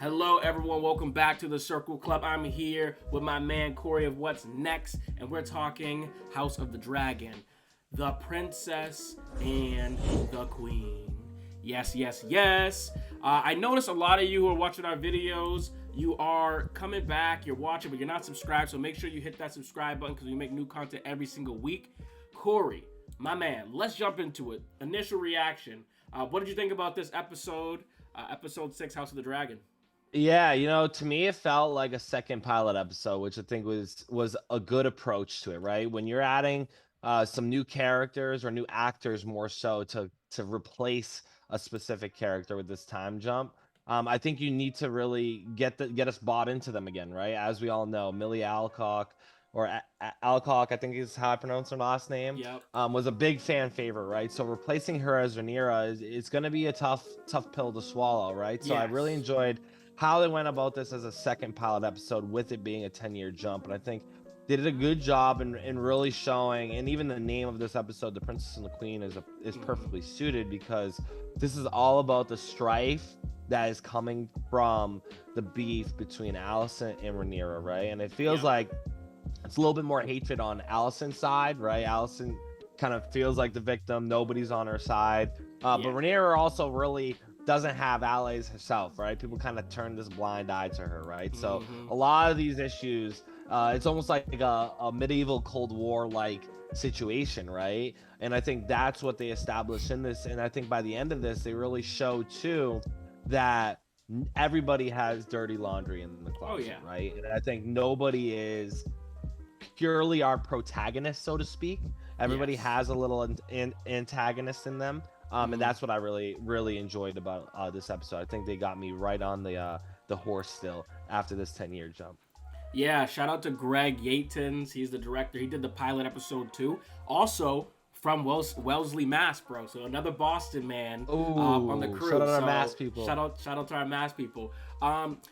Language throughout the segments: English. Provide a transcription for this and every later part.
Hello, everyone. Welcome back to the Circle Club. I'm here with my man Corey of What's Next, and we're talking House of the Dragon, the princess and the queen. Yes, yes, yes. I noticed a lot of you who are watching our videos, you are coming back, you're watching, but you're not subscribed, so make sure you hit that subscribe button because we make new content every single week. Corey, my man, let's jump into it. Initial reaction. What did you think about this episode, episode 6, House of the Dragon? Yeah, to me it felt like a second pilot episode, which I think was a good approach to it, right? When you're adding some new characters or new actors more so to replace a specific character with this time jump, I think you need to really get us bought into them again, right? As we all know, Millie Alcock or Alcock, I think is how I pronounce her last name, Yep. was a big fan favorite, right? So replacing her as Rhaenyra is going to be a tough pill to swallow, right? So I really Yes. enjoyed how they went about this as a second pilot episode with it being a 10-year jump. And I think they did a good job in really showing, and even the name of this episode, The Princess and the Queen, is perfectly suited because this is all about the strife that is coming from the beef between Alicent and Rhaenyra, right? And it feels Yep. like it's a little bit more hatred on Alicent's side, right? Alicent kind of feels like the victim. Nobody's on her side. But Yeah. Rhaenyra also really doesn't have allies herself, right? People kind of turn this blind eye to her, right? So Mm-hmm. a lot of these issues, it's almost like a medieval Cold War like situation, right? And I think that's what they established in this. And I think by the end of this, they really show too that everybody has dirty laundry in the Oh closet, yeah. right? And I think nobody is purely our protagonist, so to speak. Everybody Yes. has a little antagonist in them, and Mm. that's what I really enjoyed about this episode. I think they got me right on the horse still after this 10-year jump. Yeah. Shout out to Greg Yaiitanes. He's the director. He did the pilot episode too. Also from Wellesley, Mass, bro. So another Boston man on the Oh, shout crew. out our So mass people. shout out to our Mass people.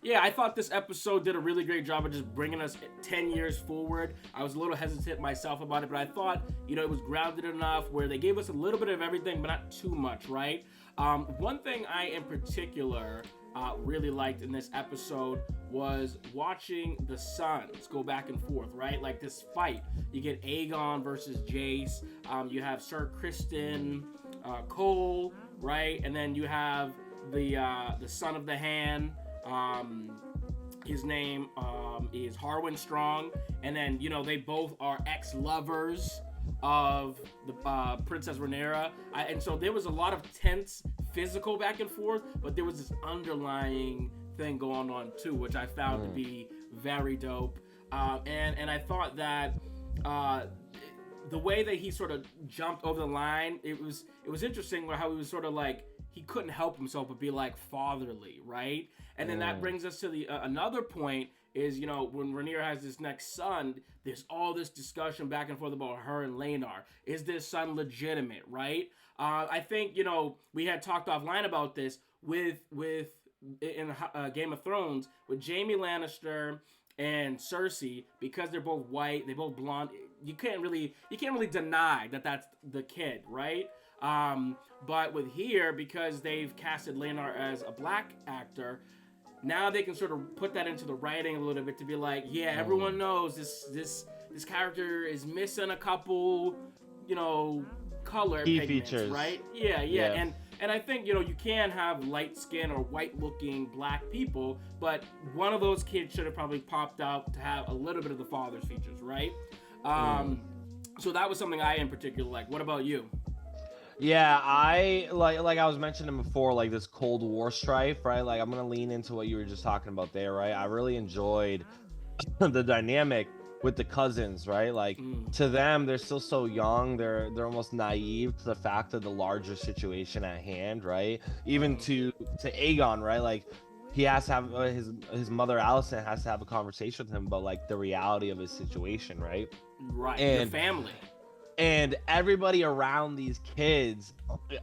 Yeah, I thought this episode did a really great job of just bringing us 10 years forward. I was a little hesitant myself about it, but I thought, it was grounded enough where they gave us a little bit of everything, but not too much, right? One thing I, in particular, really liked in this episode was watching the sons go back and forth, right? Like this fight. You get Aegon versus Jace. You have Sir Kristen Cole, right? And then you have the son of the hand. His name is Harwin Strong, and then they both are ex-lovers of the Princess Rhaenyra, and so there was a lot of tense physical back and forth, but there was this underlying thing going on too, which I found to be very dope. And I thought that uh, the way that he sort of jumped over the line, it was interesting how he was sort of like he couldn't help himself but be like fatherly, right? And then that brings us to the another point is when Rhaenyra has this next son, there's all this discussion back and forth about her and Laenor. Is this son legitimate, right? I think we had talked offline about this with in Game of Thrones with Jaime Lannister and Cersei, because they're both white, they both blonde. You can't really deny that that's the kid, right? But with here, because they've casted Laenor as a black actor, now they can sort of put that into the writing a little bit to be like, yeah, everyone knows this character is missing a couple, you know, color Key pigments, features. right? Yeah, yeah, Yeah. and I think you can have light skin or white looking black people, but one of those kids should have probably popped out to have a little bit of the father's features, right? So that was something I in particular like. What about you? Yeah, I like I was mentioning before, like this Cold War strife, right? Like I'm gonna lean into what you were just talking about there, right? I really enjoyed the dynamic with the cousins, right? Like Mm, to them, they're still so young, they're almost naive to the fact of the larger situation at hand, right? Even mm, to Aegon, right? Like he has to have his mother Alicent has to have a conversation with him about like the reality of his situation, right? right, your And family. everybody around these kids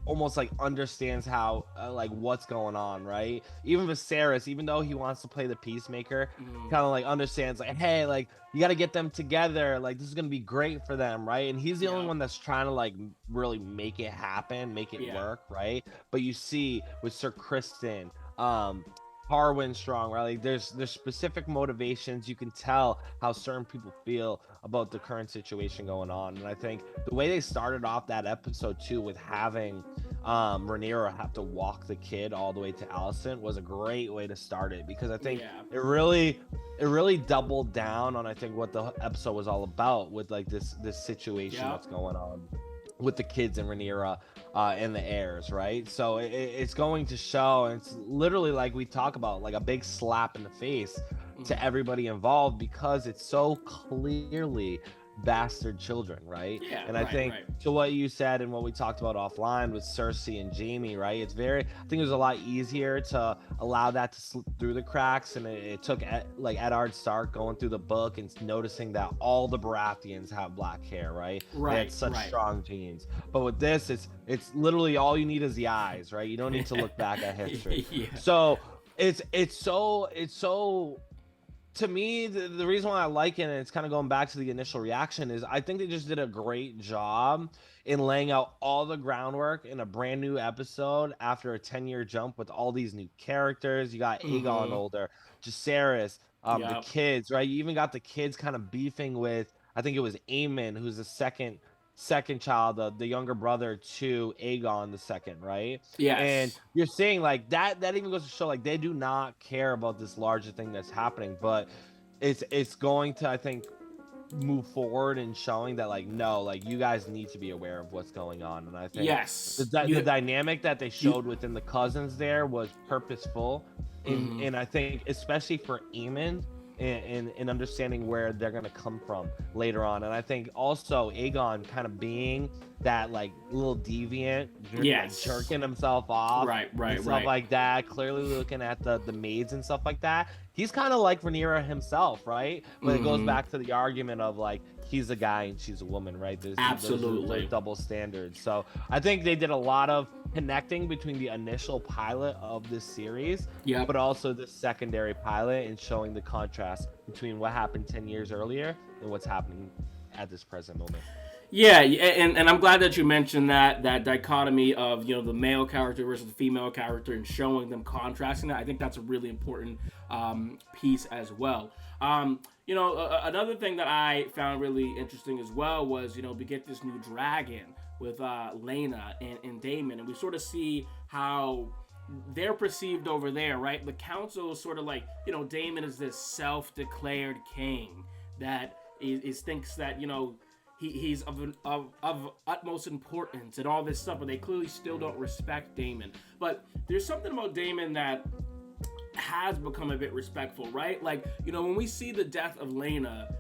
almost like understands how like what's going on, right? Even Viserys, even though he wants to play the peacemaker, Mm, kind of like understands like, hey, like you got to get them together, like this is gonna be great for them, right? And he's the only yeah, one that's trying to like really make it happen, make it yeah, work, right? But you see with Sir Kristen, um Harwin strong, right? Like there's specific motivations. You can tell how certain people feel about the current situation going on. And I think the way they started off that episode too, with having Rhaenyra have to walk the kid all the way to Alicent, was a great way to start it, because I think Yeah. it really doubled down on, I think, what the episode was all about, with like this situation Yeah. that's going on with the kids and Rhaenyra and the heirs, right? So it's going to show, and it's literally, like we talk about, like a big slap in the face to everybody involved, because it's so clearly bastard children, right? Yeah, And I think right. to what you said and what we talked about offline with Cersei and Jaime, right? It's very, I think it was a lot easier to allow that to slip through the cracks, and it took like Eddard Stark going through the book and noticing that all the Baratheons have black hair, right? They had such strong genes. But with this, it's literally all you need is the eyes, right? You don't need to look back at history. Yeah. So it's so to me, the reason why I like it, and it's kind of going back to the initial reaction, is I think they just did a great job in laying out all the groundwork in a brand new episode after a 10-year jump with all these new characters. You got Aegon older, Jacaerys, the kids, right? You even got the kids kind of beefing with, I think it was Aemon, who's the second child, the younger brother to Aegon the second, right? Yes. And you're seeing like that even goes to show, like, they do not care about this larger thing that's happening, but it's going to, I think, move forward and showing that, like, no, like, you guys need to be aware of what's going on. And I think the dynamic that they showed within the cousins there was purposeful, and I think especially for Aemon, in understanding where they're going to come from later on. And I think also Aegon kind of being that, like, little deviant, like, jerking himself off, stuff like that, clearly looking at the maids and stuff like that. He's kind of like Rhaenyra himself, right? But it goes back to the argument of, like, he's a guy and she's a woman, right? There's double standards. So I think they did a lot of connecting between the initial pilot of this series, but also the secondary pilot, and showing the contrast between what happened 10 years earlier and what's happening at this present moment. Yeah, and I'm glad that you mentioned that dichotomy of, you know, the male character versus the female character, and showing them contrasting that. I think that's a really important piece as well. You know, another thing that I found really interesting as well was, you know, we get this new dragon with Lena and Damon, and we sort of see how they're perceived over there, right? The council is sort of like, you know, Damon is this self-declared king that is thinks that, you know, he's of utmost importance and all this stuff, but they clearly still don't respect Damon. But there's something about Damon that has become a bit respectful, right? Like, you know, when we see the death of Lena,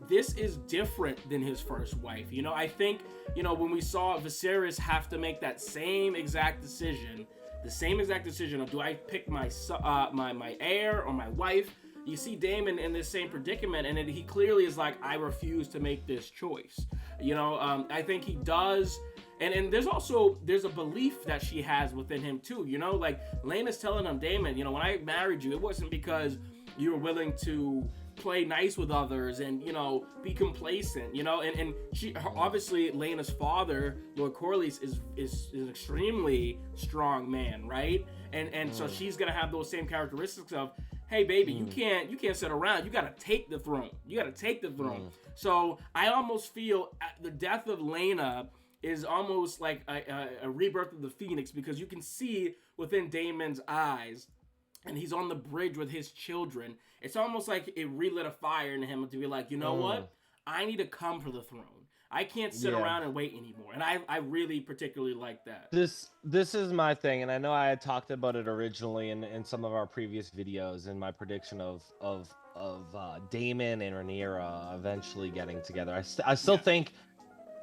this is different than his first wife. You know, I think, you know, when we saw Viserys have to make that same exact decision of, do I pick my my heir or my wife? You see Damon in this same predicament, and he clearly is like, I refuse to make this choice. You know, I think he does. And there's a belief that she has within him too, you know, like Lena's telling him, Damon, you know, when I married you, it wasn't because you were willing to play nice with others and, you know, be complacent, you know, and she, obviously Lena's father, Lord Corlys, is an extremely strong man, right? And so she's gonna have those same characteristics of, hey baby, you can't sit around, you gotta take the throne, So I almost feel the death of Lena is almost like a rebirth of the Phoenix, because you can see within Damon's eyes, and he's on the bridge with his children. It's almost like it relit a fire in him to be like, you know what? I need to come for the throne. I can't sit around and wait anymore. And I really particularly like that. This is my thing, and I know I had talked about it originally in some of our previous videos, in my prediction of Damon and Rhaenyra eventually getting together. I still think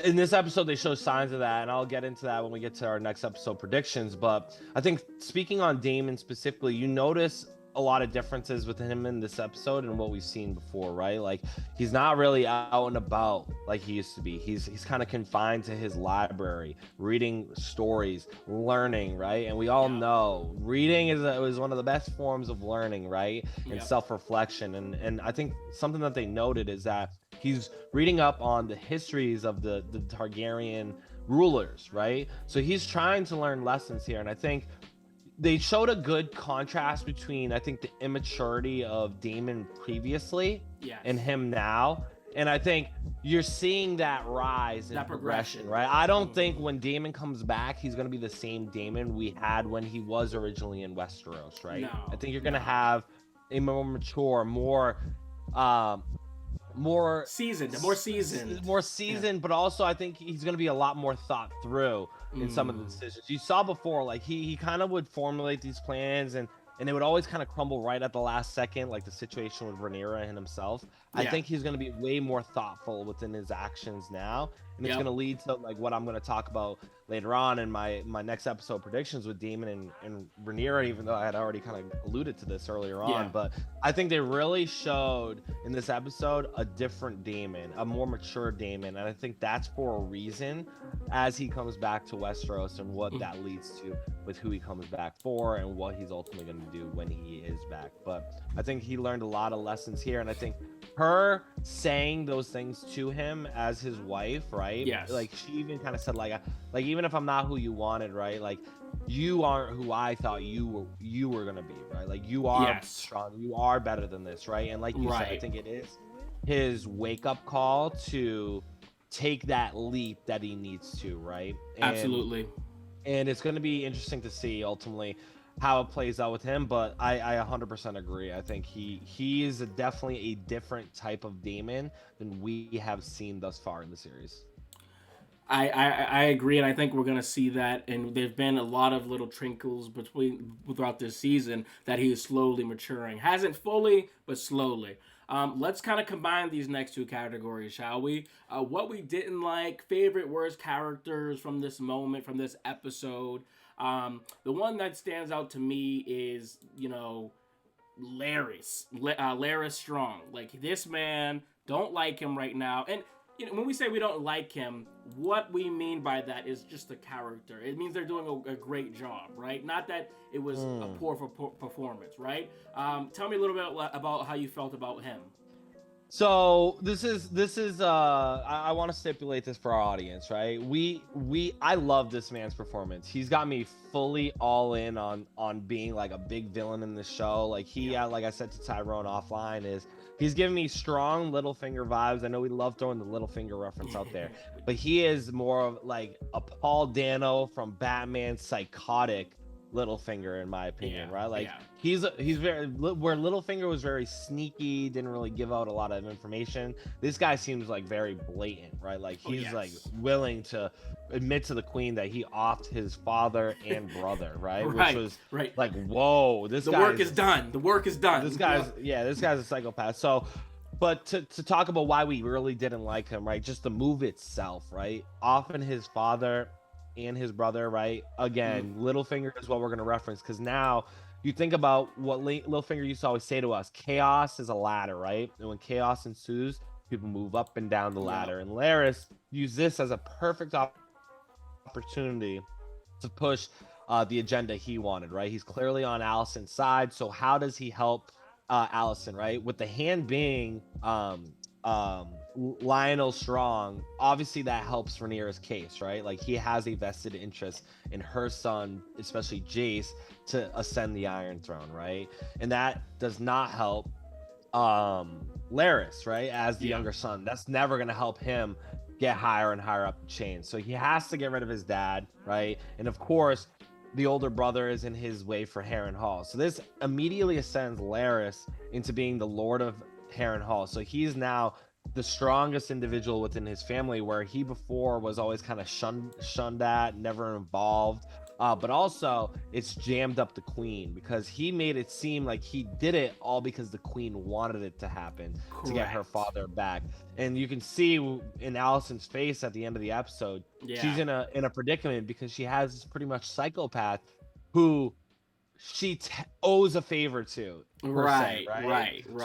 in this episode they show signs of that, and I'll get into that when we get to our next episode predictions. But I think, speaking on Damon specifically, you notice a lot of differences with him in this episode and what we've seen before, right? Like, he's not really out and about like he used to be. He's kind of confined to his library, reading stories, learning, right? And we all know reading is one of the best forms of learning, right? And self-reflection. And I think something that they noted is that he's reading up on the histories of the Targaryen rulers, right? So he's trying to learn lessons here. And I think they showed a good contrast between, I think, the immaturity of Damon previously and Yes. him now. And I think you're seeing that rise in That progression. right? I don't think when Damon comes back, he's going to be the same Damon we had when he was originally in Westeros, right? No. I think you're going to No. have a more mature, um, more Seasoned. more seasoned, but also I think he's going to be a lot more thought through in some of the decisions. You saw before, like he kind of would formulate these plans and it would always kind of crumble right at the last second, like the situation with Rhaenyra and himself. I think he's going to be way more thoughtful within his actions now, and it's going to lead to like what I'm going to talk about later on in my next episode predictions with Damon and Rhaenyra, even though I had already kind of alluded to this earlier on. But I think they really showed in this episode a different Damon, a more mature Damon, and I think that's for a reason as he comes back to Westeros and what that leads to with who he comes back for and what he's ultimately going to do when he is back. But I think he learned a lot of lessons here, and I think her saying those things to him as his wife, right? Yes. Like she even kind of said, like even if I'm not who you wanted, right? Like you aren't who I thought you were gonna be, right? Like you are strong, you are better than this, right? And like you said, I think it is his wake up call to take that leap that he needs to, right? Absolutely. And it's going to be interesting to see ultimately how it plays out with him, but I 100% agree. I think he is definitely a different type of Damon than we have seen thus far in the series. I agree, and I think we're gonna see that. And there's been a lot of little trinkles throughout this season that he is slowly maturing. Hasn't fully, but slowly. Let's kind of combine these next two categories, shall we? What we didn't like, favorite worst characters from this moment, from this episode. The one that stands out to me is, Laris. Laris Strong. Like, this man, don't like him right now. And when we say we don't like him, what we mean by that is just the character. It means they're doing a great job, right? Not that it was a poor performance, right? Tell me a little bit about how you felt about him. So this is I want to stipulate this for our audience, right? I love this man's performance. He's got me fully all in on being like a big villain in the show. Like like I said to Tyrone offline, he's giving me strong Littlefinger vibes. I know we love throwing the Littlefinger reference out there, but he is more of like a Paul Dano from Batman, psychotic Littlefinger, in my opinion, right? Like he's very, where Littlefinger was very sneaky, didn't really give out a lot of information. This guy seems like very blatant, right? Like he's like willing to admit to the queen that he offed his father and brother, right? Which was like, whoa, the work is done. The work is done. This guy's this guy's a psychopath. So, but to talk about why we really didn't like him, right? Just the move itself, right? Often his father and his brother, right? Again, Littlefinger is what we're going to reference, because now you think about what Littlefinger used to always say to us: chaos is a ladder, right? And when chaos ensues, people move up and down the ladder. And Laris used this as a perfect opportunity to push the agenda he wanted, right? He's clearly on Alicent's side, so how does he help Alicent, right? With the hand being Lionel Strong, obviously that helps Rhaenyra's case, right? Like he has a vested interest in her son, especially Jace, to ascend the Iron Throne, right? And that does not help Laris, right? As the younger son, that's never going to help him get higher and higher up the chain. So he has to get rid of his dad, right? And of course, the older brother is in his way for Harrenhal. So this immediately ascends Laris into being the Lord of Harrenhal. So he's now the strongest individual within his family, where he before was always kind of shunned at, never involved. But also it's jammed up the queen, because he made it seem like he did it all because the queen wanted it to happen. Correct. To get her father back. And you can see in Alicent's face at the end of the episode, she's in a predicament, because she has this pretty much psychopath who she owes a favor to. Right.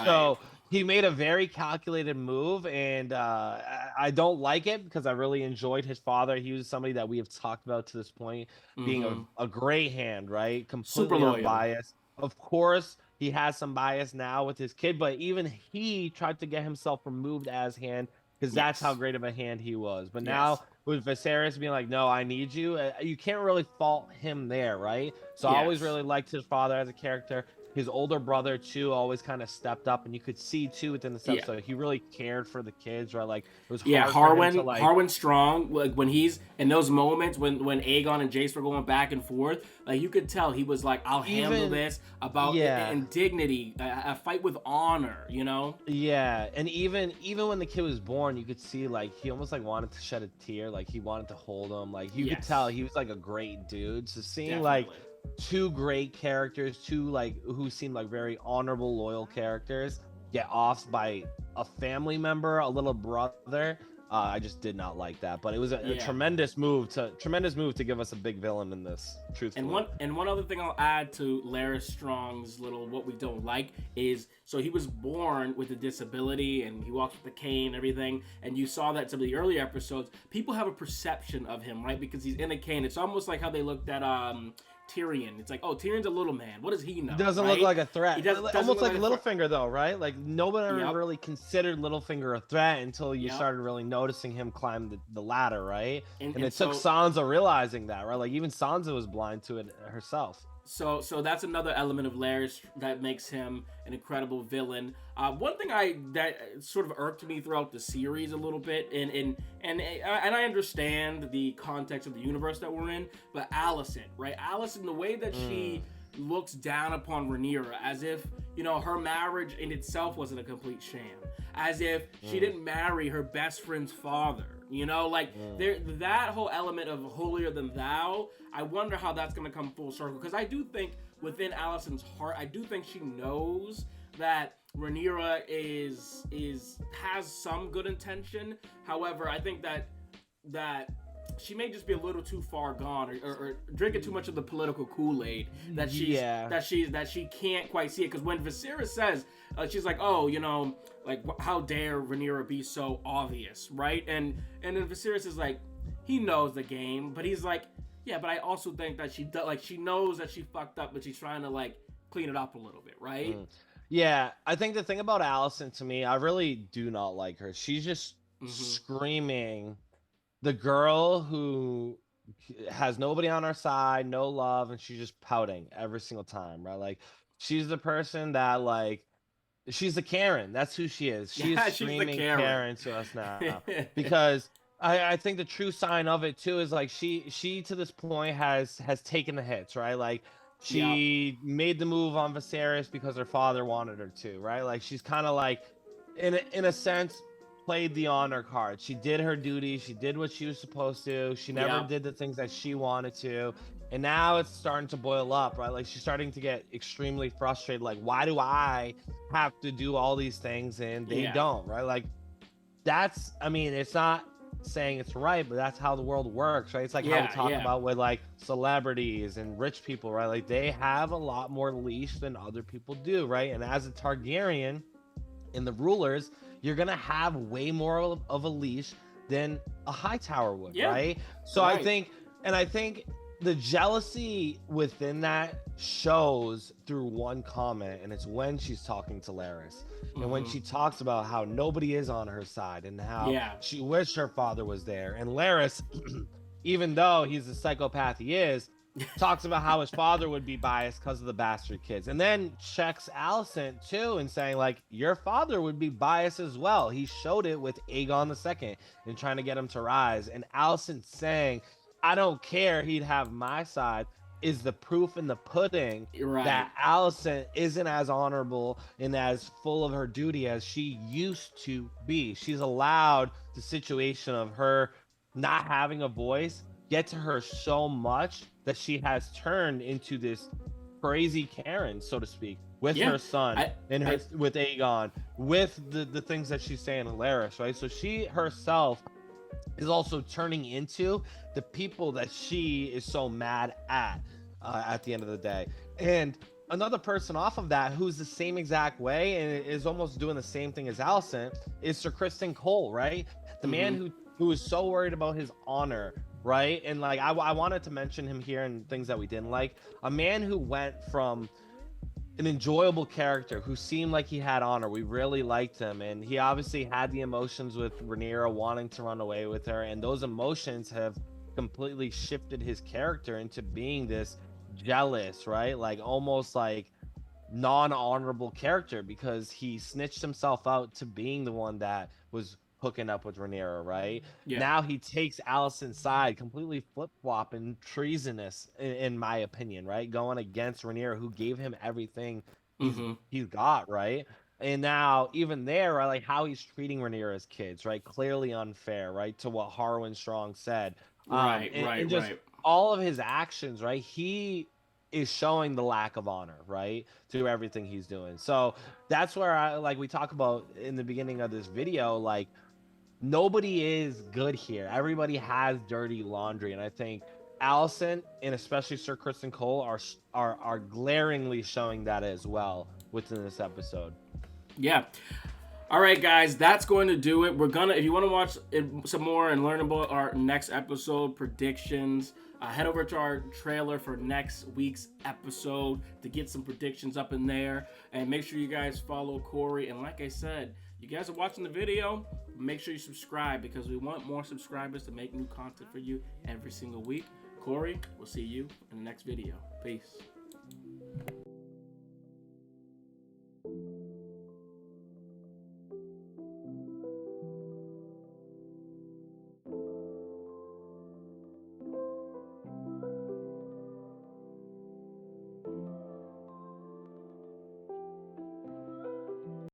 So he made a very calculated move, and I don't like it, because I really enjoyed his father. He was somebody that we have talked about to this point, being a great hand, right? Completely unbiased. Of course, he has some bias now with his kid, but even he tried to get himself removed as hand, because that's how great of a hand he was. But now with Viserys being like, no, I need you. You can't really fault him there, right? So I always Yes. really liked his father as a character. His older brother too always kind of stepped up, and you could see too within this Yeah. episode he really cared for the kids, right? Like it was Yeah, hard for him to like. Harwin strong. Like when he's in those moments when Aegon and Jace were going back and forth, like you could tell he was like, "I'll handle this." About and dignity, a fight with honor, you know. Yeah, and even when the kid was born, you could see like he almost like wanted to shed a tear, like he wanted to hold him, like you could tell he was like a great dude. So seeing like two great characters, two like who seemed like very honorable, loyal characters get off by a family member, a little brother. I just did not like that, but it was a tremendous move to give us a big villain in this. Truthfully, and one other thing I'll add to Laris Strong's little what we don't like is, so he was born with a disability and he walks with a cane and everything, and you saw that some of the early episodes. People have a perception of him, right, because he's in a cane. It's almost like how they looked at Tyrion. It's like, oh, Tyrion's a little man. What does he know? He doesn't look like a threat. He doesn't look almost like a Littlefinger, though, right? Like nobody ever really considered Littlefinger a threat until you started really noticing him climb the ladder, right? And it took Sansa realizing that, right? Like even Sansa was blind to it herself. So that's another element of Laris that makes him an incredible villain. One thing that sort of irked me throughout the series a little bit, and I understand the context of the universe that we're in, but Alicent, right? Alicent, the way that she looks down upon Rhaenyra, as if, you know, her marriage in itself wasn't a complete sham, as if she didn't marry her best friend's father. You know, like that whole element of holier than thou, I wonder how that's going to come full circle. Because I do think within Alicent's heart, I do think she knows that Rhaenyra has some good intention. However, I think that she may just be a little too far gone, or drinking too much of the political Kool-Aid that she can't quite see it. Because when Viserys says, she's like, oh, you know, like how dare Rhaenyra be so obvious, right? And then Viserys is like, he knows the game, but he's like, yeah, but I also think that she knows that she fucked up, but she's trying to like clean it up a little bit, right? Yeah, I think the thing about Alicent, to me, I really do not like her. She's just screaming the girl who has nobody on her side, no love, and she's just pouting every single time, right? Like she's the person that like she's the Karen. That's who she is. She's screaming Karen to us now because I think the true sign of it too is like she to this point has taken the hits, right? Like she made the move on Viserys because her father wanted her to, right? Like she's kind of like in a sense played the honor card. She did her duty. She did what she was supposed to. She never did the things that she wanted to. And now it's starting to boil up, right? Like she's starting to get extremely frustrated. Like, why do I have to do all these things and they don't, right? Like that's, I mean, it's not saying it's right, but that's how the world works, right? It's like how we talk about with like celebrities and rich people, right? Like they have a lot more leash than other people do, right? And as a Targaryen in the rulers, you're gonna have way more of a leash than a Hightower would, right? So I think the jealousy within that shows through one comment, and it's when she's talking to Laris, and when she talks about how nobody is on her side and how she wished her father was there, and Laris, even though he's the psychopath he is, talks about how his father would be biased because of the bastard kids, and then checks Alicent too and saying like, your father would be biased as well. He showed it with Aegon II and trying to get him to rise, and Alicent saying, I don't care, he'd have my side, is the proof in the pudding that Alicent isn't as honorable and as full of her duty as she used to be. She's allowed the situation of her not having a voice get to her so much that she has turned into this crazy Karen, so to speak, with her son with Aegon, with the things that she's saying to Laris, right? So she herself is also turning into the people that she is so mad at the end of the day. And another person off of that who's the same exact way and is almost doing the same thing as Alicent is Sir Criston Cole, right? The man who is so worried about his honor, right? And like I wanted to mention him here and things that we didn't like. A man who went from an enjoyable character who seemed like he had honor. We really liked him, and he obviously had the emotions with Rhaenyra wanting to run away with her, and those emotions have completely shifted his character into being this jealous, right? Like almost like non-honorable character because he snitched himself out to being the one that was hooking up with Rhaenyra, right? Yeah. Now he takes Alicent's side, completely flip-flopping, treasonous in my opinion, right? Going against Rhaenyra, who gave him everything Mm-hmm. he's got, right? And now even there, right, like how he's treating Rhaenyra's kids, right? Clearly unfair, right? To what Harwin Strong said. Right, And just right. all of his actions, right? He is showing the lack of honor, right? Through everything he's doing. So that's where I like we talk about in the beginning of this video, like nobody is good here. Everybody has dirty laundry, and I think Allison and especially Sir Kristen Cole are glaringly showing that as well within this episode. Yeah. All right, guys, that's going to do it. We're gonna, if you want to watch some more and learn about our next episode predictions, head over to our trailer for next week's episode to get some predictions up in there. And make sure you guys follow Corey. And like I said, you guys are watching the video, make sure you subscribe because we want more subscribers to make new content for you every single week. Corey, we'll see you in the next video. Peace.